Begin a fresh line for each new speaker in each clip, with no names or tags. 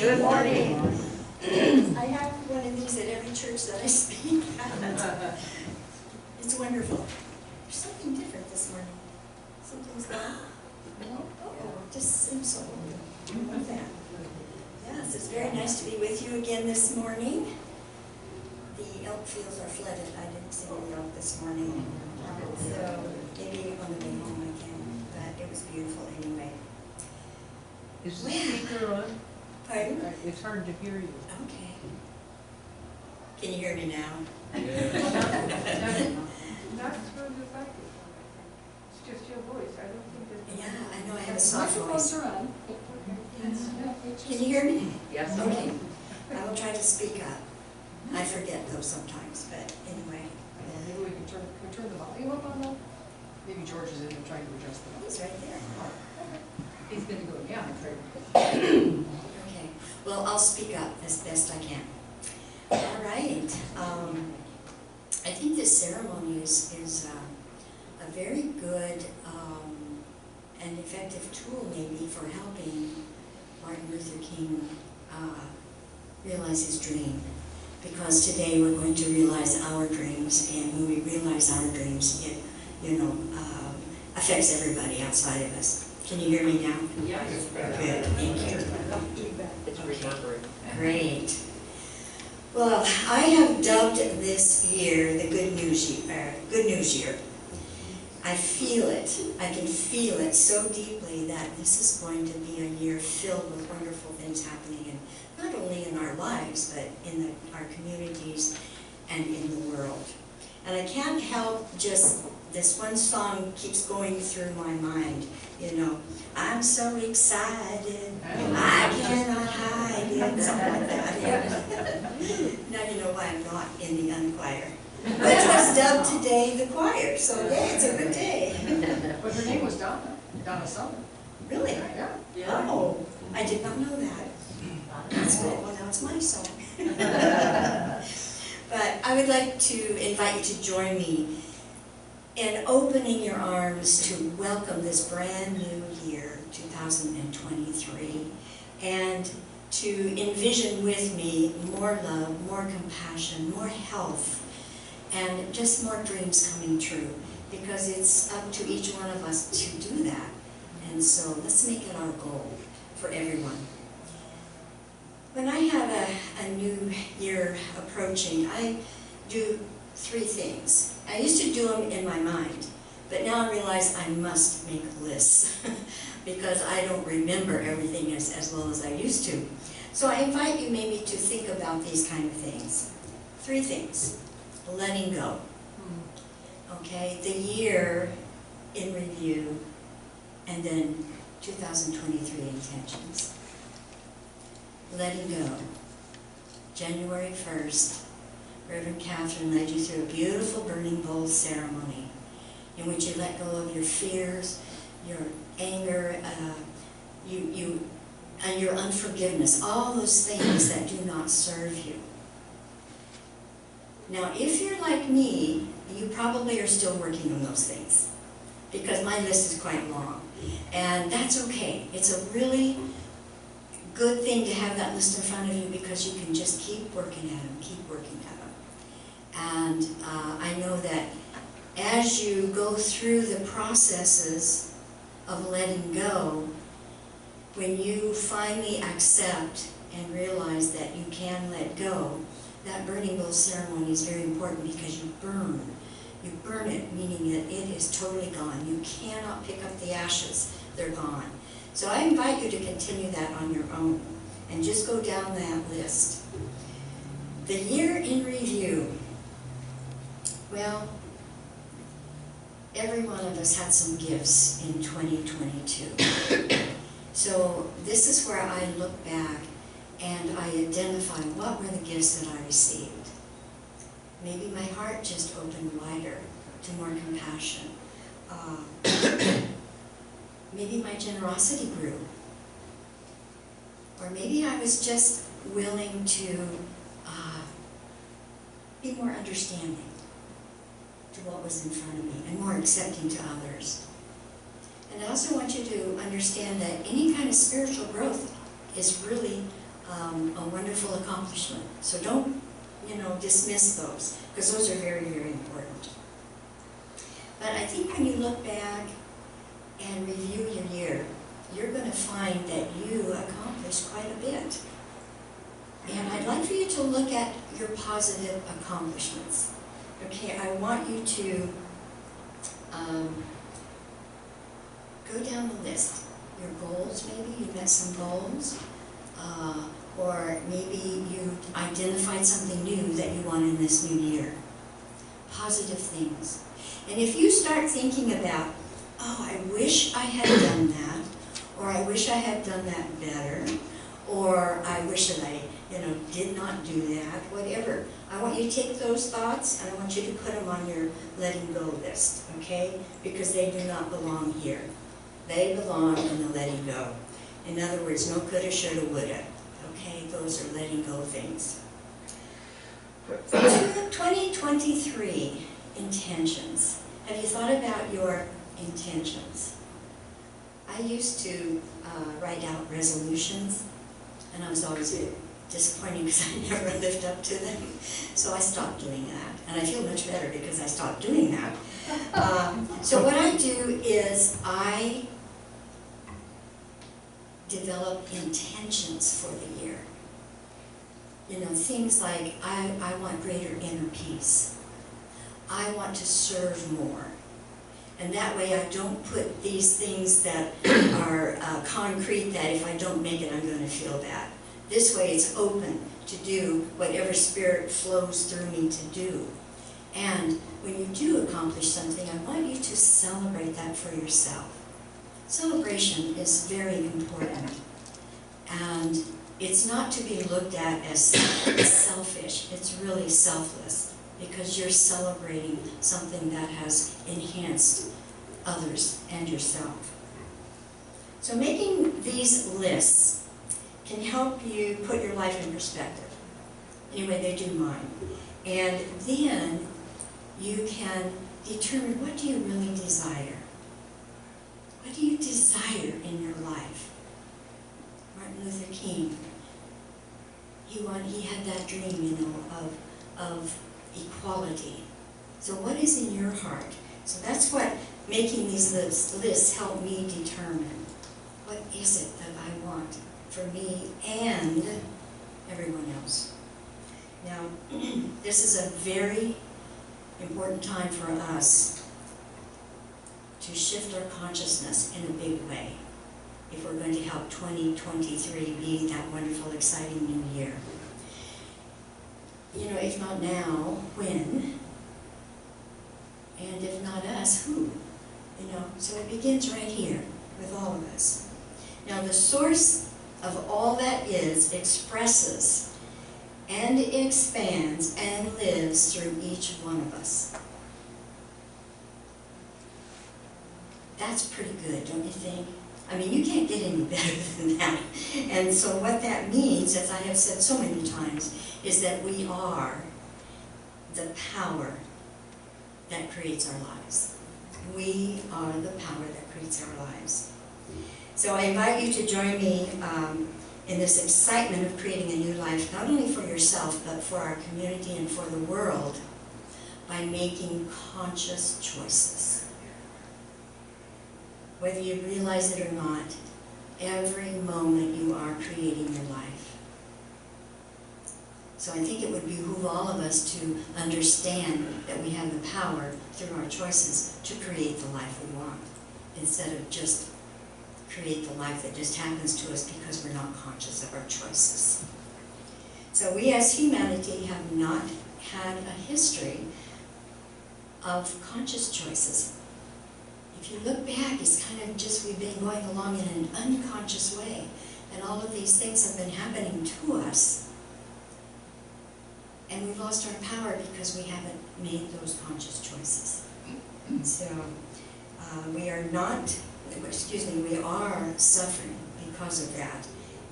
Good morning.
I have one of these at every church that I speak at. It's wonderful. There's something different this morning. Something's going on. Oh, just seems so I love that. Yes, it's very nice to be with you again this morning. The elk fields are flooded. I didn't see the elk this morning. So maybe on the way home I can, but it was beautiful anyway.
Is the speaker on?
Pardon?
It's hard to hear you.
Okay. Can you hear me now?
Not through the microphone. It's just your voice. I don't think that.
Yeah, I know I have a soft
Microphones
voice.
are on.
Can you hear me?
Yes.
Okay. I will try to speak up. I forget though sometimes, but anyway.
Maybe we can turn the volume up on them. Maybe George is in there trying to adjust the volume.
He's right there.
He's gonna go, yeah, I'm afraid.
Okay. Well, I'll speak up as best I can. All right. I think this ceremony is a very good and effective tool maybe for helping Martin Luther King realize his dream. Because today we're going to realize our dreams, and when we realize our dreams, it, affects everybody outside of us. Can you hear me now?
Yes.
Good, thank you.
It's reverberating.
Great. Well, I have dubbed this year the Good News Year. I feel it. I can feel it so deeply that this is going to be a year filled with wonderful things happening, and not only in our lives, but in our communities and in the world. And I can't help just, this one song keeps going through my mind, I'm so excited, I cannot hide it, something like that. Now you know why I'm not in the unchoir. Which was dubbed today the choir, so yeah, it's a good day.
But her name was Donna. Donna Summer.
Really?
Yeah.
Oh, I did not know that. That's good. Well, now it's my song. But I would like to invite you to join me in opening your arms to welcome this brand new year, 2023, and to envision with me more love, more compassion, more health, and just more dreams coming true, because it's up to each one of us to do that. And so let's make it our goal for everyone. When I have a new year approaching, I do 3 things. I used to do them in my mind, but now I realize I must make lists because I don't remember everything as well as I used to. So I invite you maybe to think about these kind of things. 3 things. Letting go. Okay, the year in review, and then 2023 intentions. Letting go. January 1st, Reverend Catherine led you through a beautiful burning bowl ceremony in which you let go of your fears, your anger, and your unforgiveness, all those things that do not serve you. Now, if you're like me, you probably are still working on those things, because my list is quite long. And that's okay. It's a really good thing to have that list in front of you, because you can just keep working at them, keep working at them. And I know that as you go through the processes of letting go, when you finally accept and realize that you can let go, that burning bowl ceremony is very important, because you burn. You burn it, meaning that it is totally gone. You cannot pick up the ashes. They're gone. So I invite you to continue that on your own and just go down that list. The year in review. Well, every one of us had some gifts in 2022. So this is where I look back and I identify what were the gifts that I received. Maybe my heart just opened wider to more compassion. Maybe my generosity grew. Or maybe I was just willing to be more understanding to what was in front of me and more accepting to others. And I also want you to understand that any kind of spiritual growth is really a wonderful accomplishment. So don't, dismiss those, because those are very, very important. But I think when you look back and review your year, you're going to find that you accomplished quite a bit. And I'd like for you to look at your positive accomplishments. Okay, I want you to go down the list. Your goals, maybe you met some goals, or maybe you identified something new that you want in this new year. Positive things. And if you start thinking about, oh, I wish I had done that, or I wish I had done that better, or I wish that I, did not do that, whatever. I want you to take those thoughts and I want you to put them on your letting go list, okay? Because they do not belong here. They belong in the letting go. In other words, no coulda, shoulda, woulda. Okay, those are letting go things. 2023 intentions. Have you thought about your intentions? I used to write out resolutions, and I was always disappointed because I never lived up to them. So I stopped doing that, and I feel much better because I stopped doing that. So what I do is I develop intentions for the year. Things like I want greater inner peace. I want to serve more. And that way I don't put these things that are concrete that if I don't make it, I'm going to feel bad. This way it's open to do whatever spirit flows through me to do. And when you do accomplish something, I want you to celebrate that for yourself. Celebration is very important. And it's not to be looked at as selfish. It's really selfless, because you're celebrating something that has enhanced others and yourself. So making these lists can help you put your life in perspective. Anyway, they do mine. And then you can determine, what do you really desire? What do you desire in your life? Martin Luther King, he had that dream, of equality. So what is in your heart? So that's what making these lists help me determine. What is it that I want for me and everyone else? Now, this is a very important time for us to shift our consciousness in a big way if we're going to help 2023 be that wonderful, exciting new year. If not now, when? And if not us, who? So it begins right here with all of us. Now the source of all that is expresses and expands and lives through each one of us. That's pretty good, don't you think? I mean, you can't get any better than that. And so what that means, as I have said so many times, is that we are the power that creates our lives. We are the power that creates our lives. So I invite you to join me in this excitement of creating a new life, not only for yourself, but for our community and for the world, by making conscious choices. Whether you realize it or not, every moment you are creating your life. So I think it would behoove all of us to understand that we have the power through our choices to create the life we want, instead of just create the life that just happens to us because we're not conscious of our choices. So we as humanity have not had a history of conscious choices. If you look back, it's kind of just we've been going along in an unconscious way, and all of these things have been happening to us. And we've lost our power because we haven't made those conscious choices. So we are suffering because of that.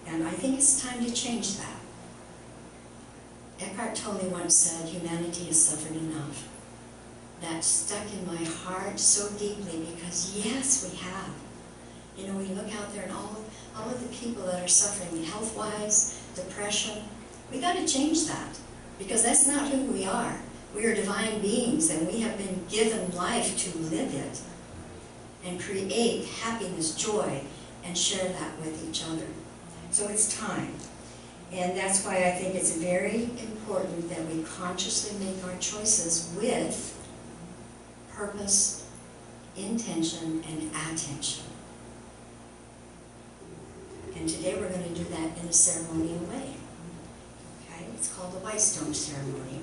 And I think it's time to change that. Eckhart Tolle once said, humanity has suffered enough. That stuck in my heart so deeply because yes, we have. You know, we look out there and all of the people that are suffering health-wise, depression, we got to change that, because that's not who we are. We are divine beings, and we have been given life to live it and create happiness, joy, and share that with each other. So it's time. And that's why I think it's very important that we consciously make our choices with purpose, intention, and attention. And today we're going to do that in a ceremonial way. Okay? It's called the White Stone Ceremony.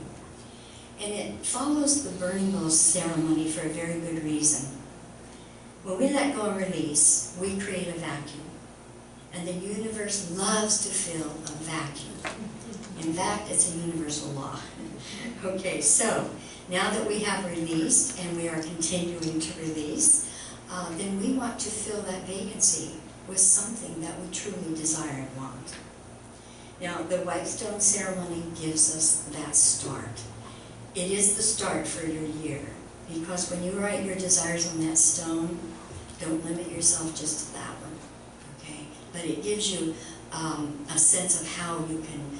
And it follows the burning bulb ceremony for a very good reason. When we let go and release, we create a vacuum. And the universe loves to fill a vacuum. In fact, it's a universal law. Okay, so now that we have released, and we are continuing to release, then we want to fill that vacancy with something that we truly desire and want. Now, the White Stone Ceremony gives us that start. It is the start for your year, because when you write your desires on that stone, don't limit yourself just to that one, okay? But it gives you a sense of how you can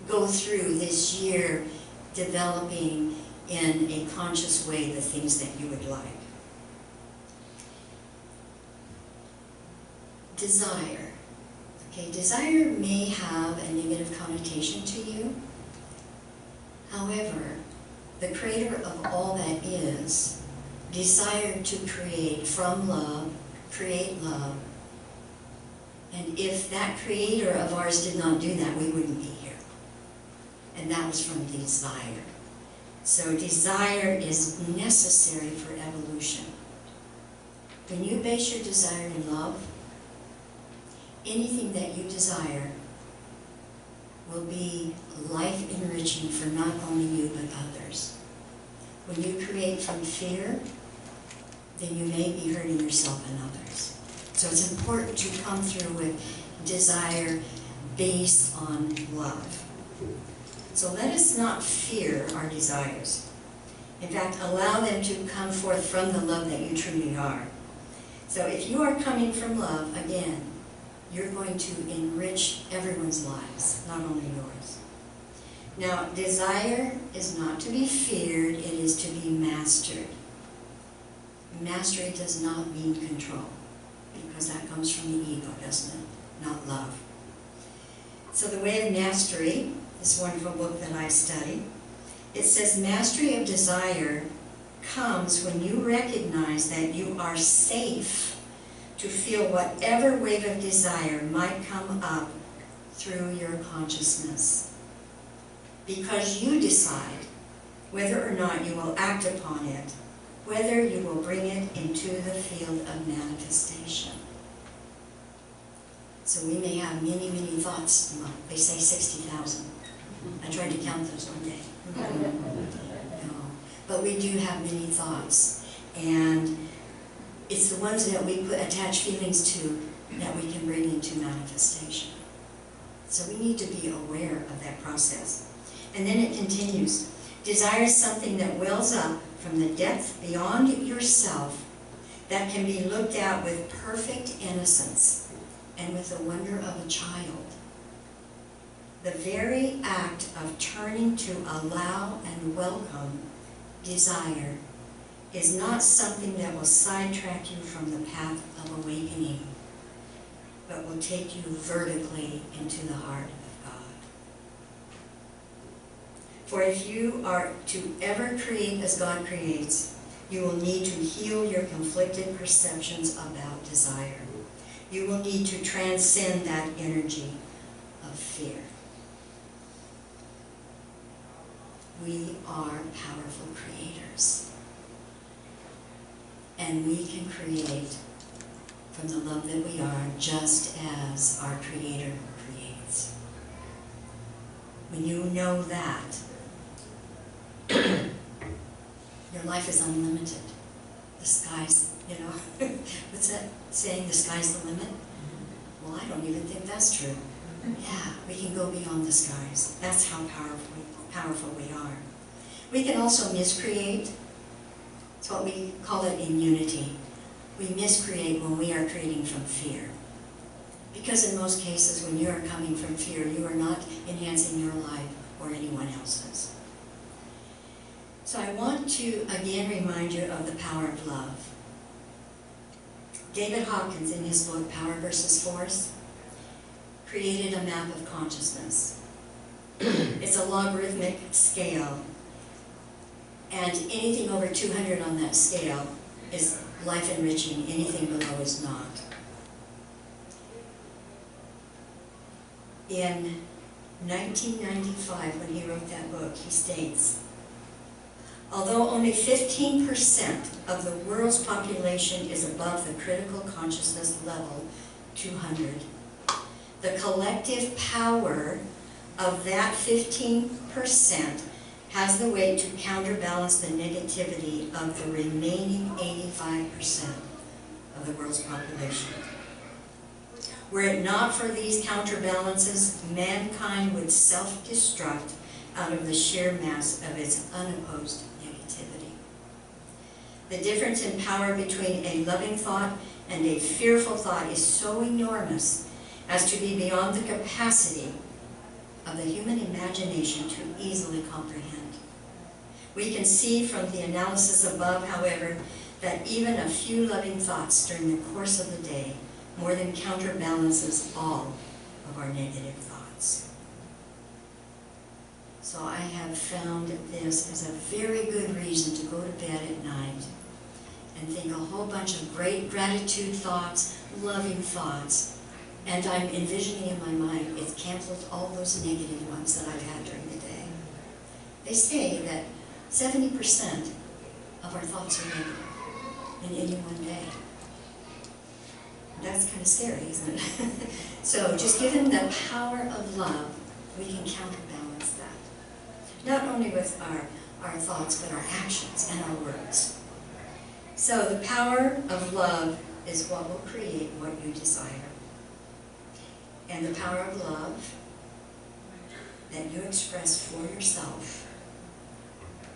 go through this year developing in a conscious way the things that you would like. Desire. Okay, desire may have a negative connotation to you. However, the creator of all that is desired to create from love, create love. And if that creator of ours did not do that, we wouldn't be here. And that was from desire. So desire is necessary for evolution. When you base your desire in love, anything that you desire will be life-enriching for not only you but others. When you create from fear, then you may be hurting yourself and others. So it's important to come through with desire based on love. So let us not fear our desires. In fact, allow them to come forth from the love that you truly are. So if you are coming from love, again, you're going to enrich everyone's lives, not only yours. Now, desire is not to be feared, it is to be mastered. Mastery does not mean control, because that comes from the ego, doesn't it? Not love. So the way of mastery, this wonderful book that I study, it says mastery of desire comes when you recognize that you are safe to feel whatever wave of desire might come up through your consciousness. Because you decide whether or not you will act upon it, whether you will bring it into the field of manifestation. So we may have many, many thoughts. They say 60,000. I tried to count those one day. No. But we do have many thoughts. And it's the ones that we attach feelings to that we can bring into manifestation. So we need to be aware of that process. And then it continues. Desire is something that wells up from the depth beyond yourself that can be looked at with perfect innocence and with the wonder of a child. The very act of turning to allow and welcome desire is not something that will sidetrack you from the path of awakening, but will take you vertically into the heart of God. For if you are to ever create as God creates, you will need to heal your conflicted perceptions about desire. You will need to transcend that energy of fear. We are powerful creators. And we can create from the love that we are, just as our Creator creates. When you know that, your life is unlimited. The sky's, what's that saying, the sky's the limit? Well, I don't even think that's true. Yeah, we can go beyond the skies. That's how powerful we are. We can also miscreate. It's what we call it in unity. we miscreate when we are creating from fear. Because in most cases, when you are coming from fear, you are not enhancing your life or anyone else's. So I want to again remind you of the power of love. David Hawkins, in his book, Power versus Force, created a map of consciousness. It's a logarithmic scale, and anything over 200 on that scale is life-enriching, anything below is not. In 1995, when he wrote that book, he states, although only 15% of the world's population is above the critical consciousness level, 200, the collective power of that 15% has the weight to counterbalance the negativity of the remaining 85% of the world's population. Were it not for these counterbalances, mankind would self-destruct out of the sheer mass of its unopposed negativity. The difference in power between a loving thought and a fearful thought is so enormous as to be beyond the capacity of the human imagination to easily comprehend. We can see from the analysis above, however, that even a few loving thoughts during the course of the day more than counterbalances all of our negative thoughts. So I have found this as a very good reason to go to bed at night and think a whole bunch of great gratitude thoughts, loving thoughts, and I'm envisioning in my mind it cancels all those negative ones that I've had during the day. They say that 70% of our thoughts are negative in any one day. That's kind of scary, isn't it? So just given the power of love, we can counterbalance that. Not only with our thoughts, but our actions and our words. So the power of love is what will create what you desire. And the power of love that you express for yourself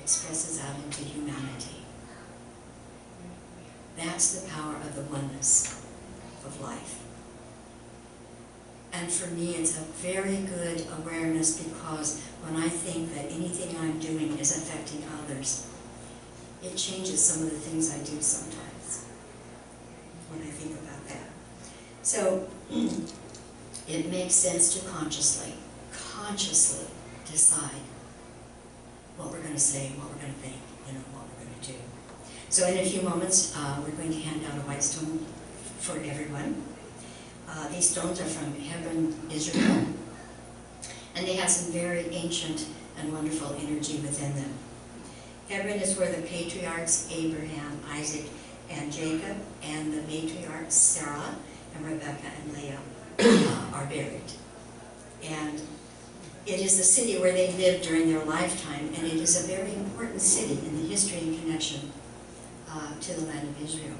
expresses out into humanity. That's the power of the oneness of life. And for me, it's a very good awareness, because when I think that anything I'm doing is affecting others, it changes some of the things I do sometimes when I think about that. So it makes sense to consciously decide what we're going to say, what we're going to think, what we're going to do. So in a few moments, we're going to hand out a white stone for everyone. These stones are from Hebron, Israel, and they have some very ancient and wonderful energy within them. Hebron is where the patriarchs Abraham, Isaac, and Jacob, and the matriarchs Sarah and Rebecca and Leah are buried. And it is the city where they lived during their lifetime, and it is a very important city in the history and connection to the land of Israel.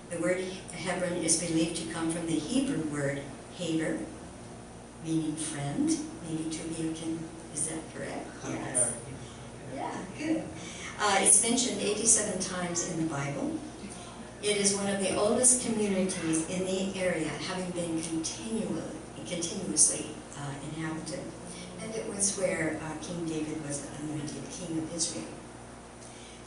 The word Hebron is believed to come from the Hebrew word Haber, meaning friend. Maybe two of you can, is that correct? Yes. Yeah, good. It's mentioned 87 times in the Bible. It is one of the oldest communities in the area, having been continuously inhabited. And it was where King David was anointed king of Israel.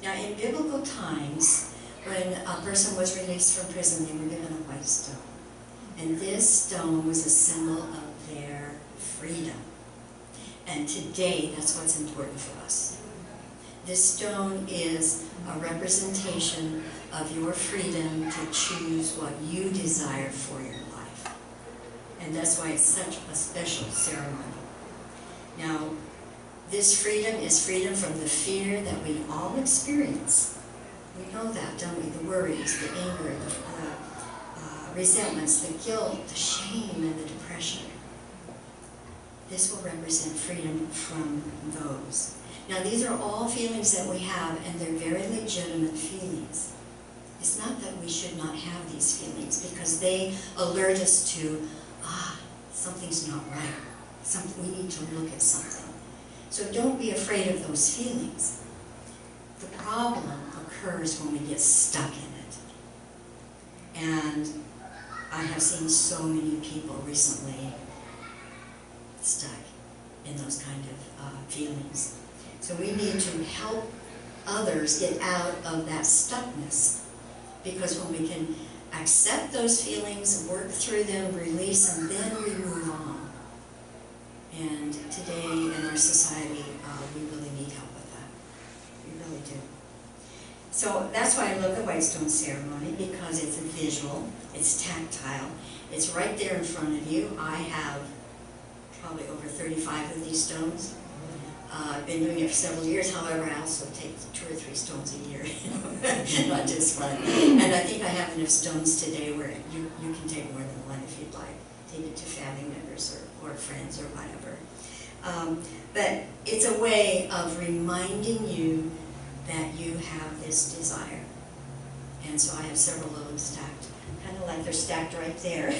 Now, in biblical times, when a person was released from prison, they were given a white stone. And this stone was a symbol of their freedom. And today, that's what's important for us. This stone is a representation of your freedom to choose what you desire for your life. And that's why it's such a special ceremony. Now, this freedom is freedom from the fear that we all experience. We know that, don't we? The worries, the anger, the resentments, the guilt, the shame, and the depression. This will represent freedom from those. Now, these are all feelings that we have, and they're very legitimate feelings. It's not that we should not have these feelings, because they alert us to, something's not right. We need to look at something. So don't be afraid of those feelings. The problem occurs when we get stuck in it. And I have seen so many people recently stuck in those kind of feelings. So we need to help others get out of that stuckness, because when we can accept those feelings, work through them, release them, then we move on. And today in our society, we really need help with that. We really do. So that's why I love the White Stone Ceremony, because it's visual, it's tactile, it's right there in front of you. I have probably over 35 of these stones. I've been doing it for several years. However, I also take 2 or 3 stones a year, not just one. And I think I have enough stones today where you can take more than one if you'd like. Take it to family members or friends or whatever. But it's a way of reminding you that you have this desire. And so I have several of them stacked, kind of like they're stacked right there,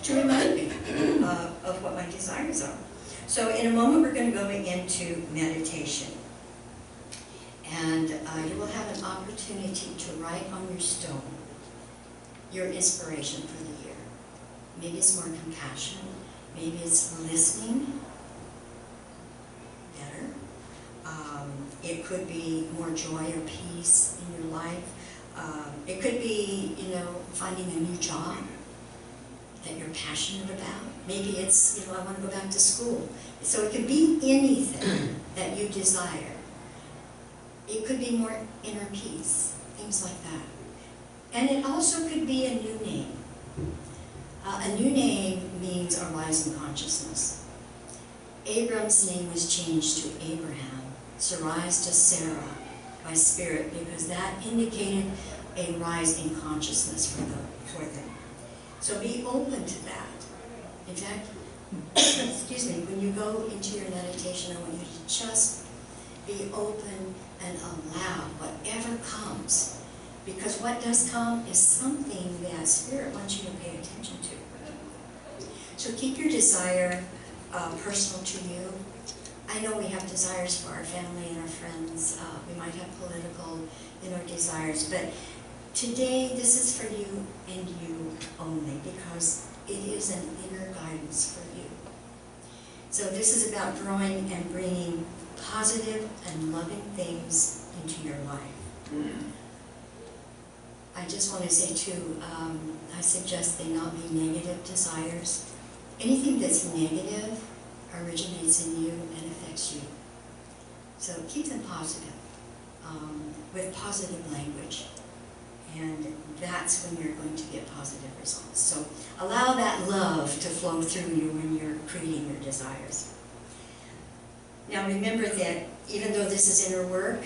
to remind me of what my desires are. So in a moment we're going to go into meditation. And you will have an opportunity to write on your stone your inspiration for the year. Maybe it's more compassion, maybe it's listening better. It could be more joy or peace in your life. It could be, finding a new job that you're passionate about. Maybe it's, I want to go back to school. So it could be anything that you desire. It could be more inner peace, things like that. And it also could be a new name. A new name means a rise in consciousness. Abram's name was changed to Abraham, Sarai to Sarah by spirit, because that indicated a rise in consciousness for them. So be open to that. In fact, excuse me, when you go into your meditation, I want you to just be open and allow whatever comes. Because what does come is something that Spirit wants you to pay attention to. So keep your desire personal to you. I know we have desires for our family and our friends. We might have political, desires. But today, this is for you and you only, because it is an inner guidance for you. So this is about growing and bringing positive and loving things into your life. I just want to say too, I suggest they not be negative desires. Anything that's negative originates in you and affects you. So keep them positive, with positive language. And that's when you're going to get positive results. So allow that love to flow through you when you're creating your desires. Now remember that even though this is inner work,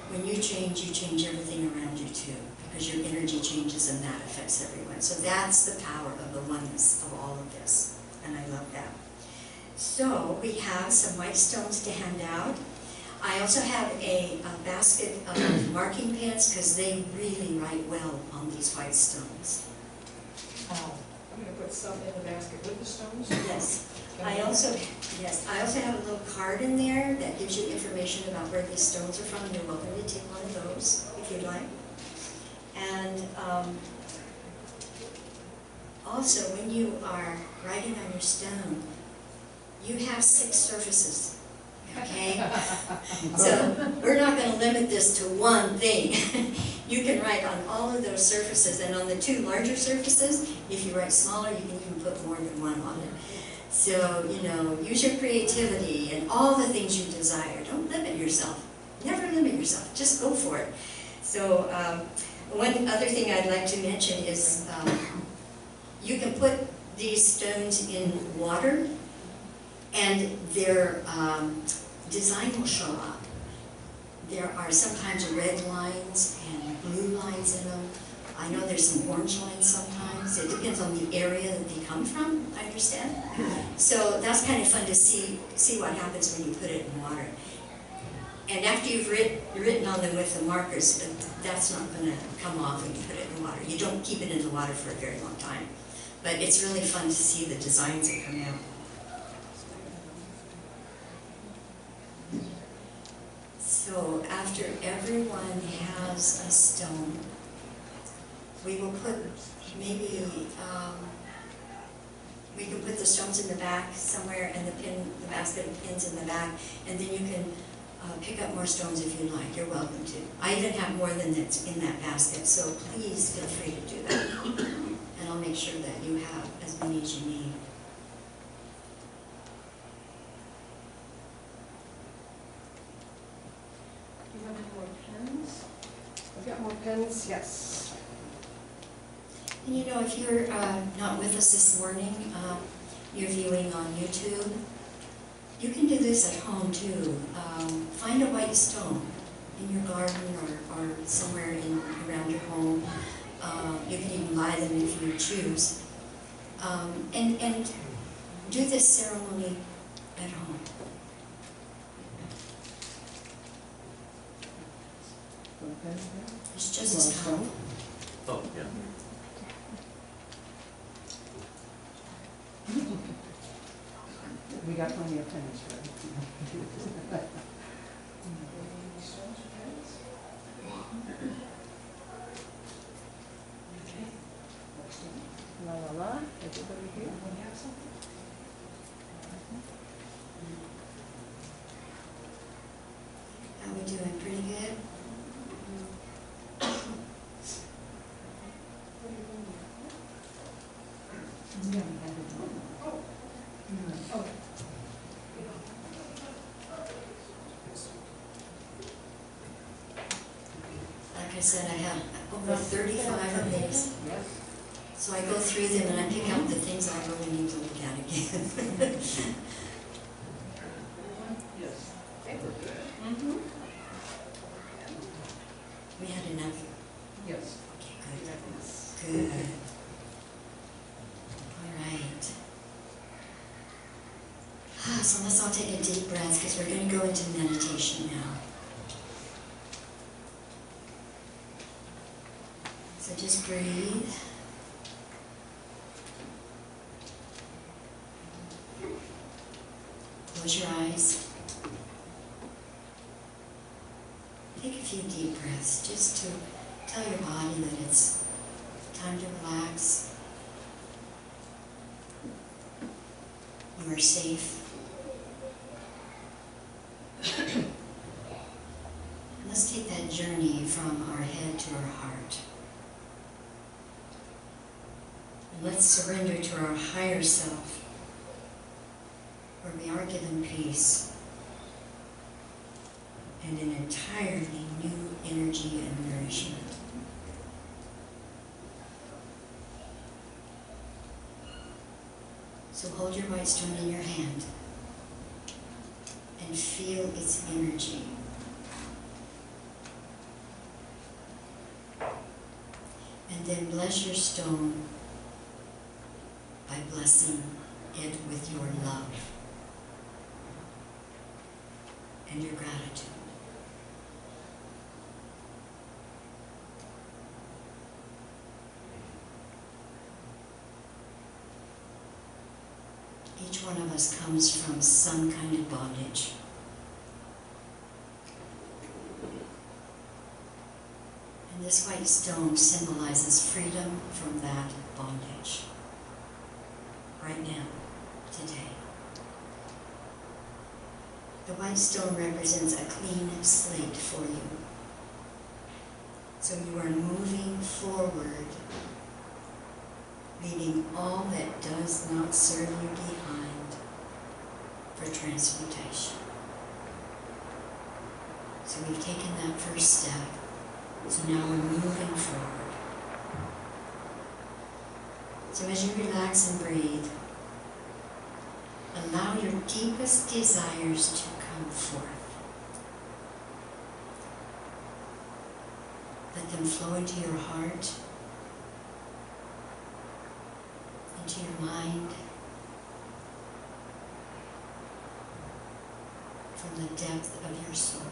when you change everything around you too, because your energy changes and that affects everyone. So that's the power of the oneness of all of this, and I love that. So we have some white stones to hand out. I also have a basket of marking pens, because they really write well on these white stones.
I'm going to put some in the basket with the stones.
Yes. I also have a little card in there that gives you information about where these stones are from. You're welcome to take one of those if you'd like. And also, when you are writing on your stone, you have 6 surfaces. Okay? So we're not going to limit this to one thing. You can write on all of those surfaces, and on the 2 larger surfaces, if you write smaller, you can even put more than one on it. So, use your creativity and all the things you desire. Don't limit yourself. Never limit yourself. Just go for it. So, one other thing I'd like to mention is you can put these stones in water, and their design will show up. There are sometimes red lines and blue lines in them. I know there's some orange lines sometimes. It depends on the area that they come from, I understand. So that's kind of fun to see what happens when you put it in water. And after you've written on them with the markers, that's not going to come off when you put it in water. You don't keep it in the water for a very long time. But it's really fun to see the designs that come out. So after everyone has a stone, we will put maybe, we can put the stones in the back somewhere and the basket of pins in the back, and then you can pick up more stones if you like. You're welcome to. I even have more than that's in that basket, so please feel free to do that. And I'll make sure that you have as many as you need.
Do you have any more pens? I've got more pens, yes.
And you know, if you're not with us this morning, you're viewing on YouTube, you can do this at home too. Find a white stone in your garden or somewhere around your home. You can even buy them if you choose. And do this ceremony at home. It's just as powerful.
Oh, yeah.
We got plenty of tennis, right?
Stones or pens? Okay.
La la la, everybody here?
Everyone have something?
How we doing? Pretty good?
What are you doing?
Yeah, we had it on.
Oh,
Mm.
okay.
Like I said, I have over 35 of these.
Yes.
So I go through them and I pick out the things I really need to look at again.
Yes.
Mm-hmm.
We had enough.
Yes.
Okay, good. Good. All right. So let's all take a deep breath because we're going to go into meditation now. So just breathe. Close your eyes. Take a few deep breaths just to tell your body that it's time to relax. You are safe. Let's take that journey from our head to our heart. And let's surrender to our higher self, where we are given peace and an entirely new energy and nourishment. So hold your white stone in your hand and feel its energy. And then bless your stone by blessing it with your love and your gratitude. Each one of us comes from some kind of bondage. And this white stone symbolizes freedom from that bondage. Right now, today. The white stone represents a clean slate for you. So you are moving forward, leaving all that does not serve you behind for transmutation. So we've taken that first step. So now we're moving forward. So as you relax and breathe, allow your deepest desires to come forth. Let them flow into your heart, into your mind, from the depth of your soul.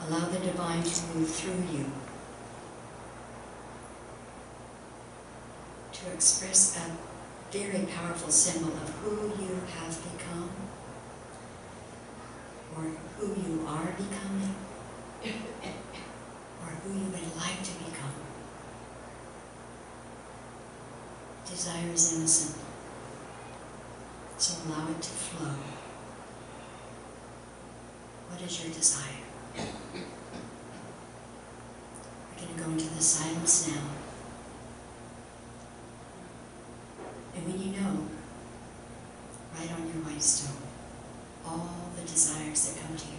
Allow the divine to move through you to express a very powerful symbol of who you have become So allow it to flow. What is your desire? We're going to go into the silence now. And when you know, write on your white stone all the desires that come to you.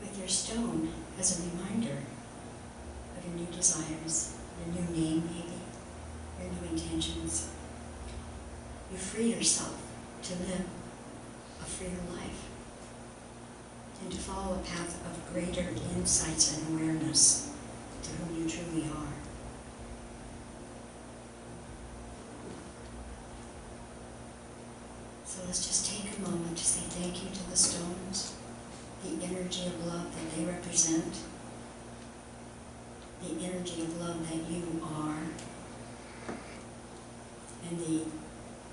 With your stone as a reminder of your new desires, your new name maybe, your new intentions. You free yourself to live a freer life and to follow a path of greater insights and awareness to whom you truly are. So let's just take a moment to say thank you to the stones, the energy of love that they represent, the energy of love that you are, and the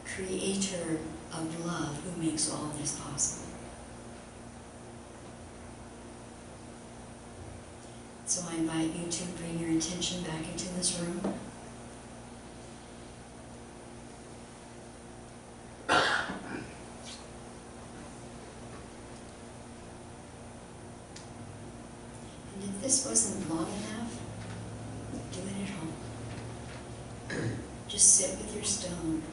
creator of love who makes all this possible. So I invite you to bring your intention back into this room. And if this wasn't long enough, do it at home. Just sit with your stone.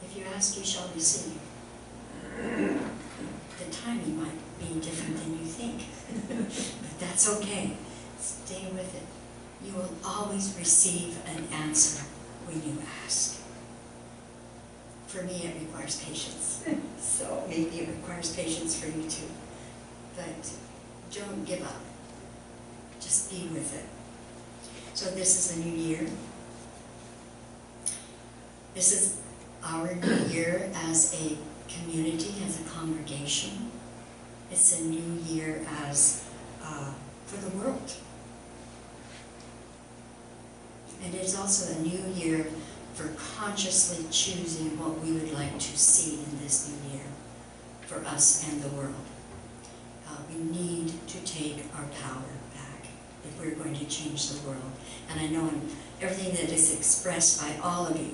If you ask, you shall receive. The timing might be different than you think, but that's okay. Stay with it. You will always receive an answer when you ask. For me, it requires patience. So maybe it requires patience for you too. But don't give up. Just be with it. So this is a new year. This is our new year as a community, as a congregation. It's a new year as for the world. And it is also a new year for consciously choosing what we would like to see in this new year for us and the world. We need to take our power back if we're going to change the world. And I know in everything that is expressed by all of you,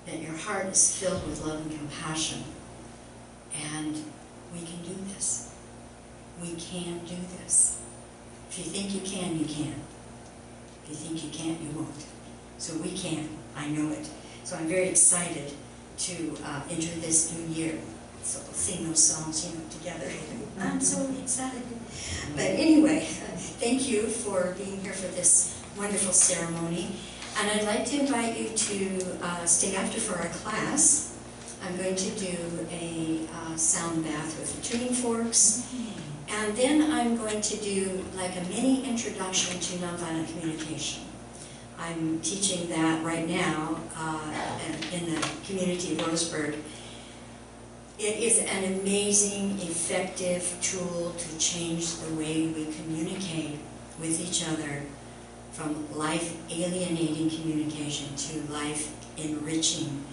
that your heart is filled with love and compassion, and we can do this. We can do this. If you think you can, you can. If you think you can't, you won't. So we can. I know it. So I'm very excited to enter this new year. So we'll sing those songs, together. I'm so excited. But anyway, thank you for being here for this wonderful ceremony. And I'd like to invite you to stay after for our class. I'm going to do a sound bath with the tuning forks. And then I'm going to do like a mini introduction to nonviolent communication. I'm teaching that right now in the community of Roseburg. It is an amazing, effective tool to change the way we communicate with each other, from life-alienating communication to life-enriching.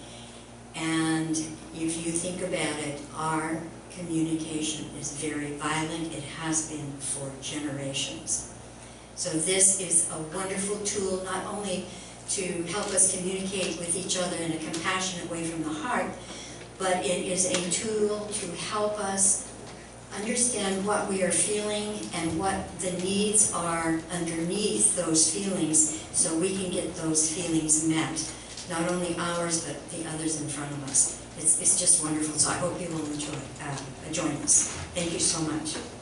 And if you think about it, our communication is very violent. It has been for generations. So this is a wonderful tool, not only to help us communicate with each other in a compassionate way from the heart, but it is a tool to help us understand what we are feeling and what the needs are underneath those feelings so we can get those feelings met. Not only ours, but the others in front of us. It's just wonderful, so I hope you will enjoy, join us. Thank you so much.